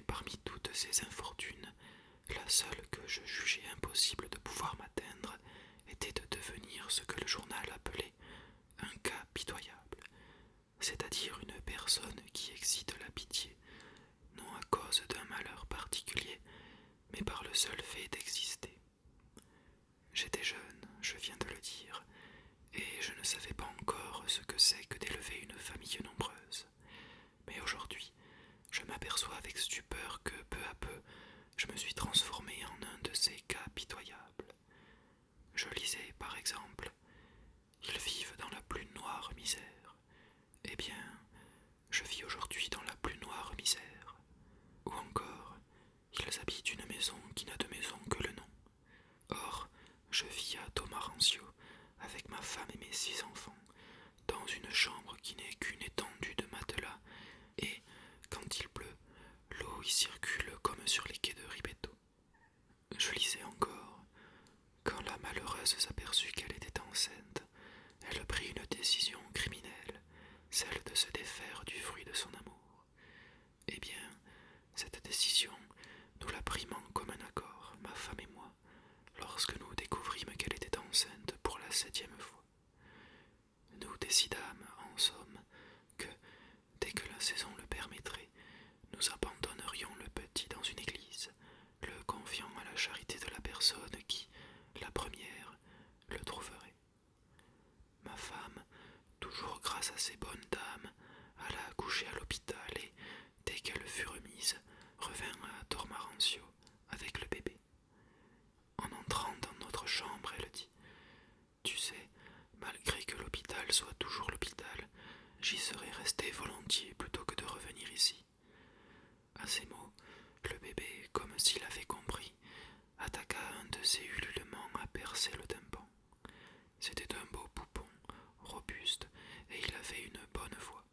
parmi toutes ces infortunes, la seule que je jugeais impossible de pouvoir m'atteindre était de devenir ce que le journal appelait un cas pitoyable, c'est-à-dire une personne qui excite la pitié, non à cause d'un malheur particulier, mais par le seul fait d'exister. J'étais jeune, je viens de le dire, et je ne savais pas encore ce que c'est que d'élever une famille nombreuse. Mais aujourd'hui, je m'aperçois avec stupeur que, peu à peu, je me suis transformé en un de ces cas pitoyables. Je lisais, par exemple, ils vivent dans la plus noire misère. Eh bien, je vis aujourd'hui dans la plus noire misère. Ou encore, ils habitent une maison qui n'a de maison que le nom. Or, je vis à Domarancio, avec ma femme et mes 6 enfants, dans une chambre qui n'est qu'une étendue de matelas, et, quand il pleut, l'eau y circule comme sur les quais de Ribeto. Je lisais encore, quand la malheureuse s'aperçut qu'elle était enceinte, elle prit une décision criminelle, celle de se défaire du fruit de son amour. Eh bien, cette décision, nous la prîmes en commun accord, ma femme et moi, lorsque nous découvrîmes qu'elle était enceinte pour la 7e fois. Nous décidâmes, en somme, que, dès que la saison le permettrait, nous abandonnerions le petit dans une église, le confiant à la charité de la personne qui, la première, le trouverait. Ma femme, toujours grâce à ces bonnes dames, alla accoucher à l'hôpital et, dès qu'elle fut remise, revint à Dormarancio avec le bébé. En entrant dans notre chambre, elle dit « Tu sais, malgré que l'hôpital soit toujours l'hôpital, j'y serais resté volontiers plutôt que de revenir ici. » À ces mots, le bébé, comme s'il avait compris, attaqua un de ses ululements à percer le tympan. C'était un beau poupon, robuste, et il avait une bonne voix,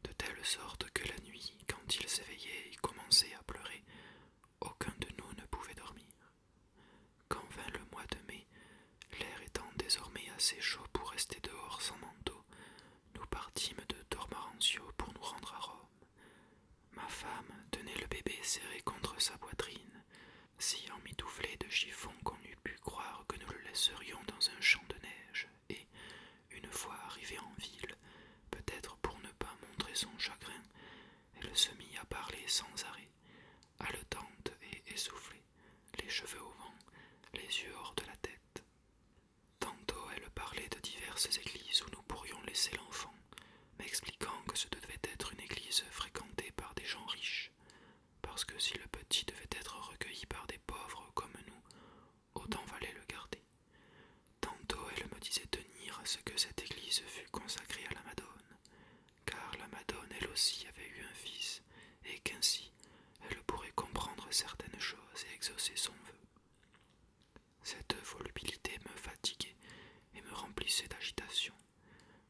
de telle sorte que la nuit, quand il s'éveillait et commençait à pleurer, aucun de nous ne pouvait dormir. Quand vint le mois de mai, l'air étant désormais assez chaud pour rester dehors sans manteau, nous partîmes de Dormarancio pour nous rendre à Rome. Ma femme tenait le bébé serré contre sa poitrine, si emmitouflé de chiffon qu'on eût pu croire que nous le laisserions dans un champ de neige, et, une fois arrivée en ville, peut-être pour ne pas montrer son chagrin, elle se mit à parler sans arrêt, haletante et essoufflée, les cheveux au vent, les yeux hors de la tête. Tantôt elle parlait de diverses églises où nous pourrions laisser l'enfant, m'expliquant que ce devait être une église fréquentée par des gens riches, parce que si le petit devait être recueilli par des pauvres comme nous, autant valait le garder. Tantôt elle me disait tenir à ce que cette église fût consacrée à la Madone, car la Madone elle aussi avait eu un fils, et qu'ainsi elle pourrait comprendre certaines choses et exaucer son vœu. Cette volubilité me fatiguait et me remplissait d'agitation,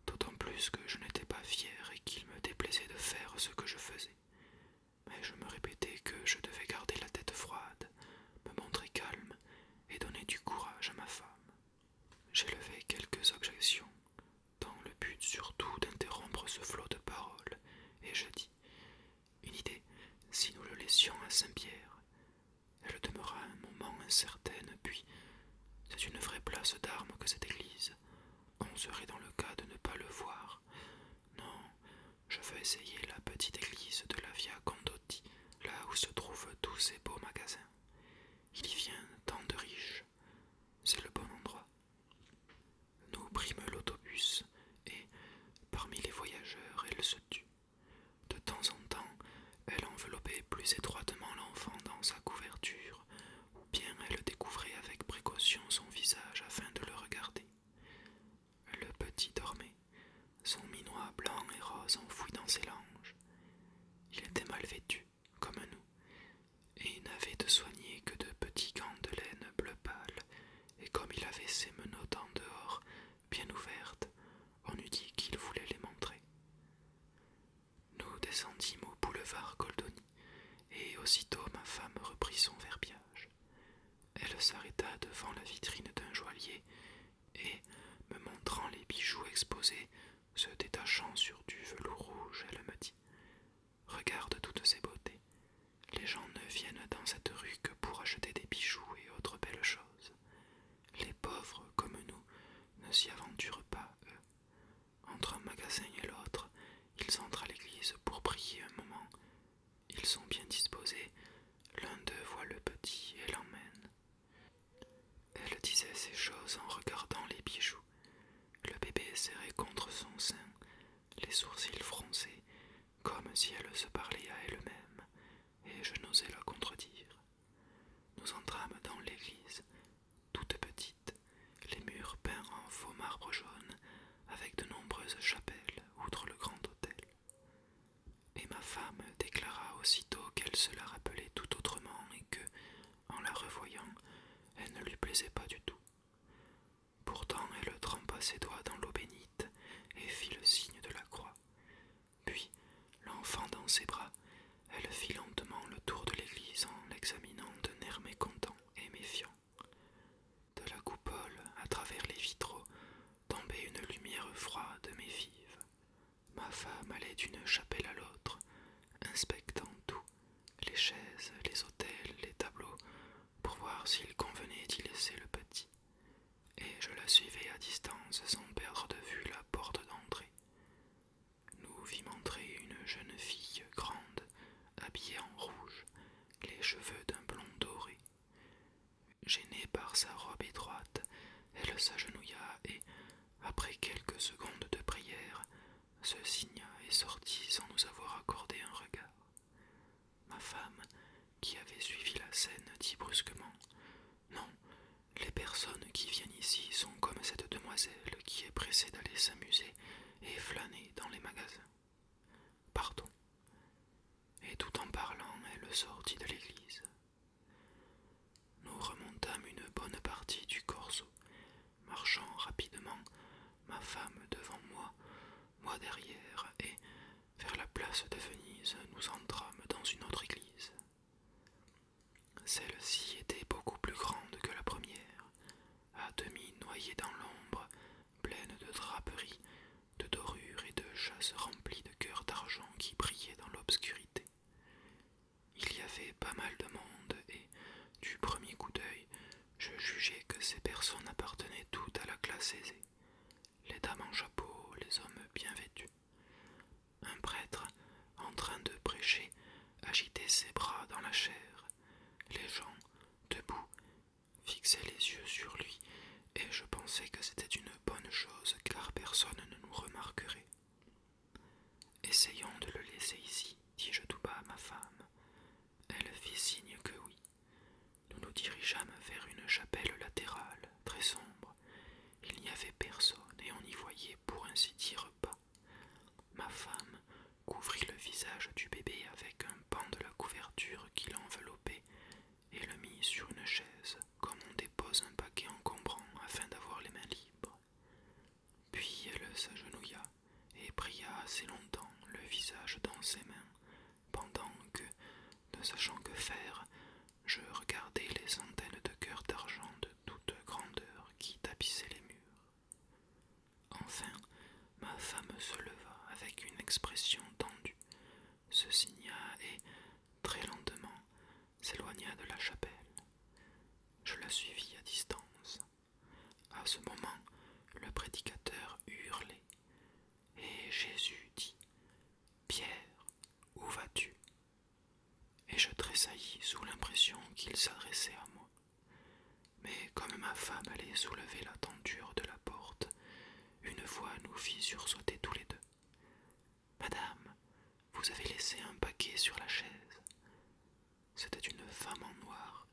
d'autant plus que je n'étais pas fier et qu'il me déplaisait de faire ce que je faisais. Mais je me répétais que je devais garder la tête froide, me montrer calme et donner du courage à ma femme. J'élevai quelques objections, dans le but surtout d'interrompre ce flot de paroles, et je dis « Une idée, si nous le laissions à Saint-Pierre ?» Elle demeura un moment incertaine, puis « C'est une vraie place d'armes que cette église. On serait dans le cas de ne pas le voir. Non, je veux essayer la petite église de la Via Condotti, là où se trouvent tous ces beaux magasins. Il y vient tant de riches. C'est le bon endroit. » Nous prîmes l'autobus, et, parmi les voyageurs, elle se tut. De temps en temps, elle enveloppait plus étroitement l'enfant dans sa couverture, ou bien elle découvrait avec précaution son visage afin de le regarder. Le petit dormait, son minois blanc et rose enfoui dans ses langes. Il était mal vêtu, comme nous, et n'avait de soigné que de petits gants de laine bleu pâle, et comme il avait ses menottes en dehors, bien ouvertes, on eût dit qu'il voulait les montrer. Nous descendîmes au boulevard Goldoni, et aussitôt ma femme reprit son verbiage. Elle s'arrêta devant la vitrine d'un joaillier, et, me montrant les bijoux exposés, se détachant sur du velours rouge, elle me dit « Regarde toutes ces beautés. Les gens qu'ils sont bien disposés, l'un d'eux voit le petit et l'emmène. Elle disait ces choses en regardant les bijoux, le bébé serré contre son sein, les sourcils froncés, comme si elle se parlait à elle-même, et je n'osais la contredire. Nous entrâmes dans l'église, toute petite, les murs peints en faux marbre jaune, avec de nombreuses chapelles outre le grand autel. Et ma femme déclara aussitôt qu'elle se la rappelait tout autrement et que, en la revoyant, elle ne lui plaisait pas du tout. Pourtant, elle trempa ses doigts dans l'eau bénite et fit le signe de la croix. Puis, l'enfant dans ses bras, elle fit lentement le tour de l'église en l'examinant d'un air mécontent et méfiant. De la coupole, à travers les vitraux, tombait une lumière froide mais vive. Ma femme allait d'une chapelle à l'autre, inspectant tout, les chaises, les autels, les tableaux, pour voir s'il convenait d'y laisser le petit. Et je la suivais à distance sans perdre de vue la porte d'entrée. Nous vîmes entrer une jeune fille grande, habillée en rouge, les cheveux d'un blond doré. Gênée par sa robe étroite, elle s'agenouilla et, après quelques secondes de prière, se signa et sortit sans nous avoir accordé un regard. Ma femme, qui avait suivi la scène, dit brusquement « Non, les personnes qui viennent ici sont comme cette demoiselle qui est pressée d'aller s'amuser et flâner dans les magasins. Partons. » Et tout en parlant, elle sortit de l'église. Nous remontâmes une bonne partie du Corso, marchant rapidement, ma femme devant moi derrière, et vers la place de Venise, nous entrâmes dans une autre église. Celle-ci était beaucoup plus grande que la première, à demi noyée dans l'ombre, pleine de draperies, de dorures et de chasses remplies de cœurs d'argent qui brillaient dans l'obscurité. Il y avait pas mal de monde et, du premier coup d'œil, je jugeai que ces personnes appartenaient toutes à la classe aisée, les dames en chapeau, les hommes bien vêtus. Un prêtre, en train de prêcher, agitait ses bras dans la chair. Les gens, debout, fixaient les yeux sur lui, et je pensais que c'était une bonne chose, car personne ne nous remarquerait. « Essayons de le laisser ici, dis-je tout bas à ma femme. Elle fit signe que oui. Nous nous dirigeâmes vers une chapelle latérale, très sombre. Il n'y avait personne, et on n'y voyait pour ainsi dire pas. Ma femme couvrit le visage du bébé avec un pan de la couverture qui l'enveloppait et le mit sur une chaise, comme on dépose un paquet encombrant afin d'avoir les mains libres. Puis elle s'agenouilla et pria assez longtemps, le visage dans ses mains, pendant que, ne sachant que faire, je regardais les centaines de cœurs d'argent de toute grandeur qui tapissaient les murs. Enfin, ma femme se leva avec une expression tendue, se signa et, très lentement, s'éloigna de la chapelle. Je la suivis à distance. À ce moment, le prédicateur hurlait, et Jésus dit « Pierre, où vas-tu » Et je tressaillis sous l'impression qu'il s'adressait à moi. Mais comme ma femme allait soulever la tenture de la porte, une voix nous fit sursauter tous les deux. « Madame, vous avez laissé un paquet sur la chaise. » C'était une femme en noir,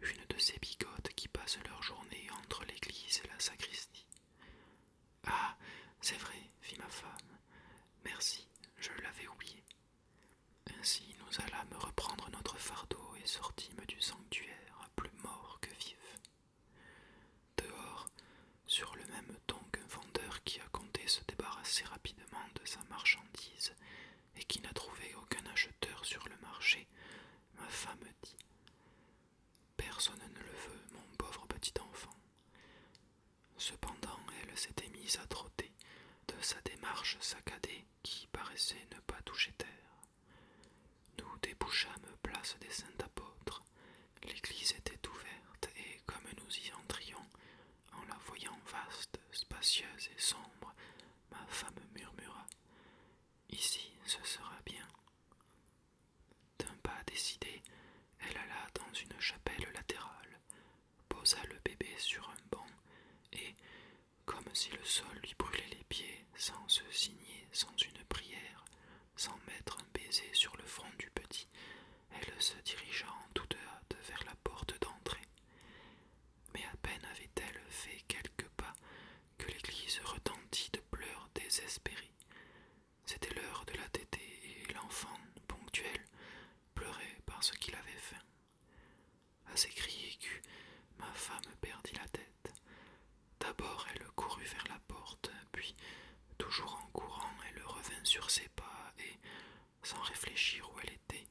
une de ces bigotes qui passent leur journée entre l'église et la sacristie. « Ah, c'est vrai, fit ma femme. Merci, je l'avais oublié. » Ainsi nous allâmes reprendre notre fardeau et sortîmes du sanctuaire, plus morts que vifs. Dehors, sur le même ton qu'un vendeur qui a compté se débarrasser rapidement de sa marchandise et qui n'a trouvé aucun acheteur sur le marché, ma femme dit « Personne ne le veut, mon pauvre petit enfant. » Cependant, elle s'était mise à trotter, de sa démarche saccadée qui paraissait ne pas toucher terre. Nous débouchâmes place des Saints-Apôtres. L'église était ouverte et, comme nous y entrions, en la voyant vaste, spacieuse et sombre, ma femme murmura « Ici, ce sera bien. » D'un décidée, elle alla dans une chapelle latérale, posa le bébé sur un banc et, comme si le sol lui brûlait les pieds, sans se signer, sans une prière, sans mettre un baiser sur le front du petit, elle se dirigea en toute hâte vers la porte d'entrée. Mais à peine avait-elle fait quelques pas que l'église retentit de pleurs désespérés. C'était l'heure de la tétée et l'enfant, ponctuel, pleurait parce qu'il avait faim. À ces cris aigus, ma femme perdit la tête. D'abord elle courut vers la porte, puis, toujours en courant, elle revint sur ses pas et, sans réfléchir où elle était,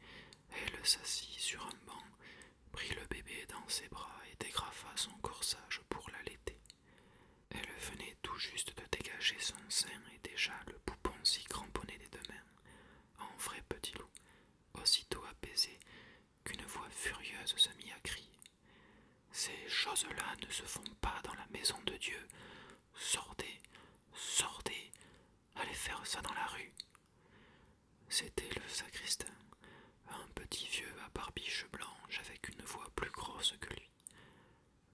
elle s'assit sur un banc, prit le bébé dans ses bras et dégrafa son corsage pour l'allaiter. Elle venait tout juste de dégager son sein et déjà le poupon s'y cramponnait des deux mains, en vrai petit loup, aussitôt apaisé, qu'une voix furieuse se mit à crier. Ces choses-là ne se font pas dans la maison de Dieu. Sortez, sortez, allez faire ça dans la rue. C'était le sacristain, un petit vieux à barbiche blanche avec une voix plus grosse que lui.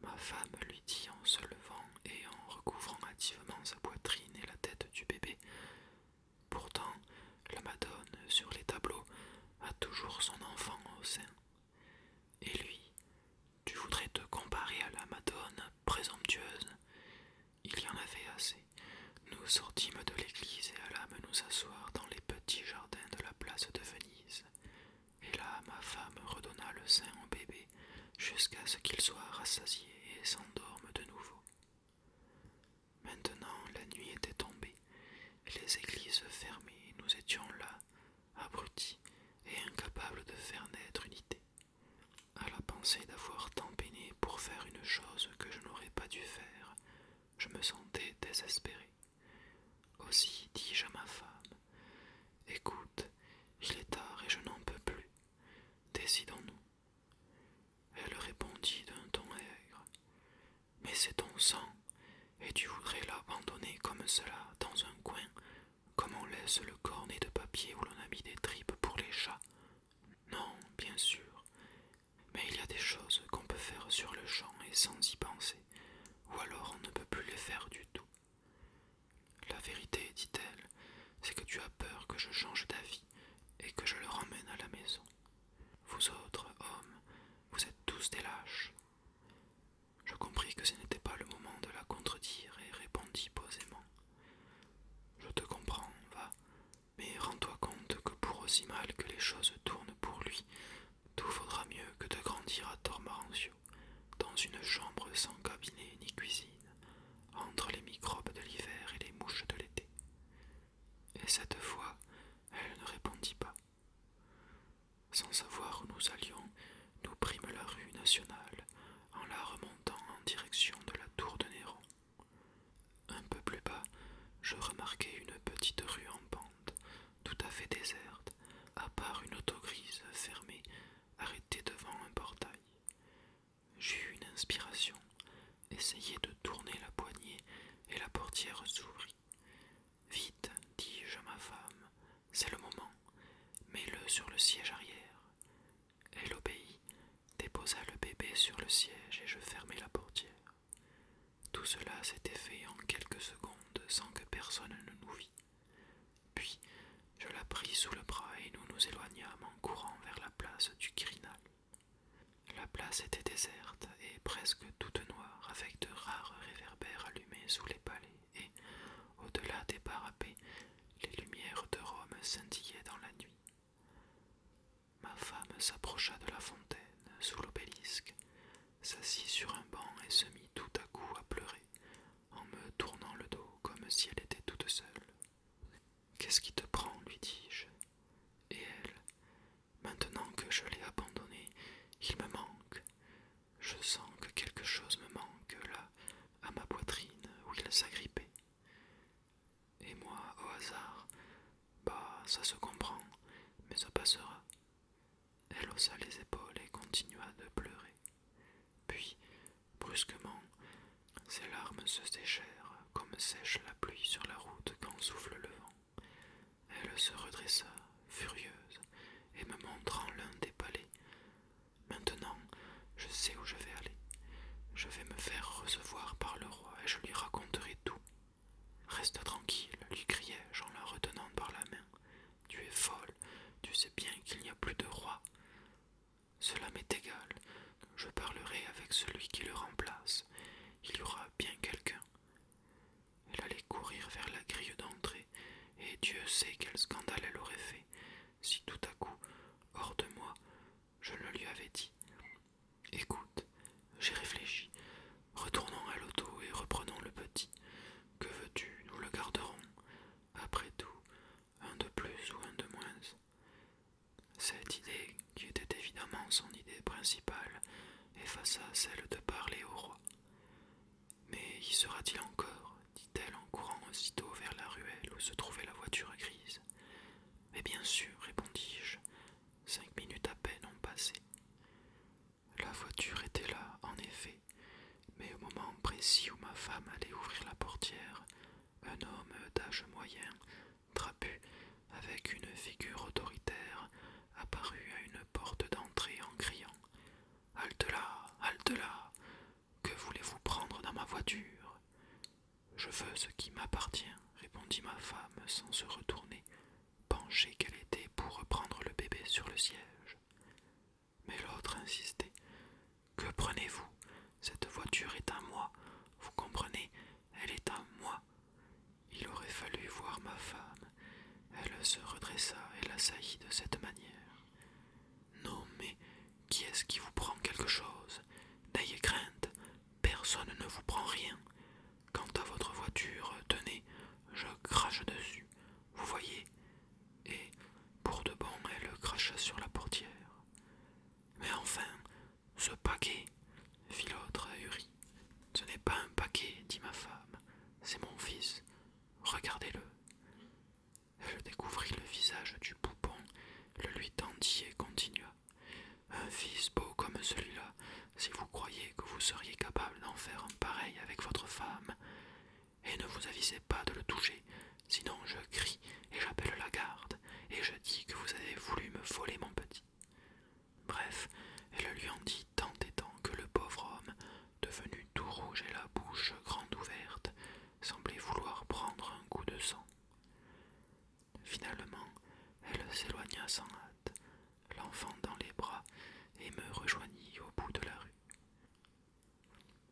Ma femme lui dit en se levant et en recouvrant hâtivement sa poitrine et la tête du bébé. Pourtant, la Madone, sur les tableaux, a toujours son enfant au sein. Et lui, tu voudrais te comparer à la Madone présomptueuse? Il y en avait assez. Nous sortîmes de l'église et allâmes nous asseoir dans les petits jardins de la place de Venise. Et là, ma femme redonna le sein au bébé jusqu'à ce qu'il soit rassasié et s'endorme de nouveau. Maintenant, la nuit était tombée, les églises fermées, et nous étions là, abrutis et incapables de faire naître une idée. À la pensée d'avoir tant peiné pour faire une chose que je n'aurais pas dû faire, je me sentais désespéré. Aussi dis-je à ma femme, « Écoute, il est tard et je n'en peux plus. Décidons-nous. » Elle répondit d'un ton aigre, « Mais c'est ton sang, et tu voudrais l'abandonner comme cela dans un coin, comme on laisse le cornet de papier où l'on a mis des tripes pour les chats. Non, bien sûr, mais il y a des choses qu'on peut faire sur le champ et sans y penser, ou alors on ne peut plus les faire du tout. La vérité, dit-elle, c'est que tu as peur que je change d'avis et que je le ramène à la maison. Vous autres, hommes, vous êtes tous des lâches. » Je compris que ce n'était pas le moment de la contredire et répondis posément. « Je te comprends, va, mais rends-toi compte que pour aussi mal que les choses tournent pour lui, tout vaudra mieux que de grandir à Tormarancio, dans une chambre sans cabinet ni cuisine, entre les microbes de l'hiver et les mouches de l'été. » Et cette fois, elle ne répondit pas. Sans savoir où nous allions, nous prîmes la rue nationale, en la remontant en direction de la tour de Néron. Un peu plus bas, je remarquai une petite rue en pente, tout à fait déserte, à part une auto grise fermée, arrêtée devant un portail. J'eus une inspiration, essayai de tourner la poignée, et la portière s'ouvrit. « Vite, dis-je à ma femme, c'est le moment, mets-le sur le siège arrière. » Elle obéit, déposa le bébé sur le siège et je fermai la portière. Tout cela s'était fait en quelques secondes sans que personne ne nous vît. Puis je la pris sous le bras et nous nous éloignâmes en courant vers la place du Quirinal. La place était déserte et presque toute noire, avec de rares réverbères allumés sous les palais et, au-delà des parapets, les lumières de Rome scintillaient dans la nuit. Ma femme s'approcha de la fontaine, sous l'obélisque, s'assit sur un banc et se mit tout à coup à pleurer, en me tournant le dos comme si elle était toute seule. « Qu'est-ce qui te prend ?» lui dis-je. Et elle, « Maintenant que je l'ai abandonné, il me manque. Je sens que quelque chose me manque là, à ma poitrine, où il s'agrippait. » Et moi, au hasard, « Bah, ça se comprend, mais ça passera. » Elle haussa les épaules et continua de pleurer. Puis, brusquement, ses larmes se séchèrent, comme sèche la pluie sur la route quand souffle le vent. Elle se redressa, furieuse, et me montrant l'un des palais, principale effaça celle de parler au roi. Mais y sera-t-il encore dit-elle en courant aussitôt vers la ruelle où se trouvait la voiture grise. Mais bien sûr, répondis-je. 5 minutes à peine ont passé. La voiture était là, en effet, mais au moment précis où ma femme allait ouvrir la portière, un homme d'âge moyen, trapu, avec une figure autoritaire, apparut à une porte d'entrée en criant « Halte là, halte là! Que voulez-vous prendre dans ma voiture ?»« Je veux ce qui m'appartient, » répondit ma femme sans se retourner, penchée qu'elle était pour reprendre le bébé sur le siège. Mais l'autre insistait. « Que prenez-vous? Cette voiture est à moi, vous comprenez, elle est à moi. » Il aurait fallu voir ma femme. Elle se redressa et l'assaillit de cette manière. « Non, mais qui est-ce qui vous prend quelque chose? N'ayez crainte, personne ne vous prend rien. Quant à votre voiture, tenez, je crache dessus, vous voyez. » Et, pour de bon, elle cracha sur la portière. « Mais enfin, ce paquet, » fit l'autre ahuri. « Ce n'est pas un paquet, dit ma femme, c'est mon fils. Regardez-le. » Elle découvrit le visage du poupon, le lui tendit et continua. « Un fils beau comme celui-là, si vous croyez que vous seriez capable d'en faire un pareil avec votre femme. Et ne vous avisez pas de le toucher, sinon je crie et j'appelle la garde, et je dis que vous avez voulu me voler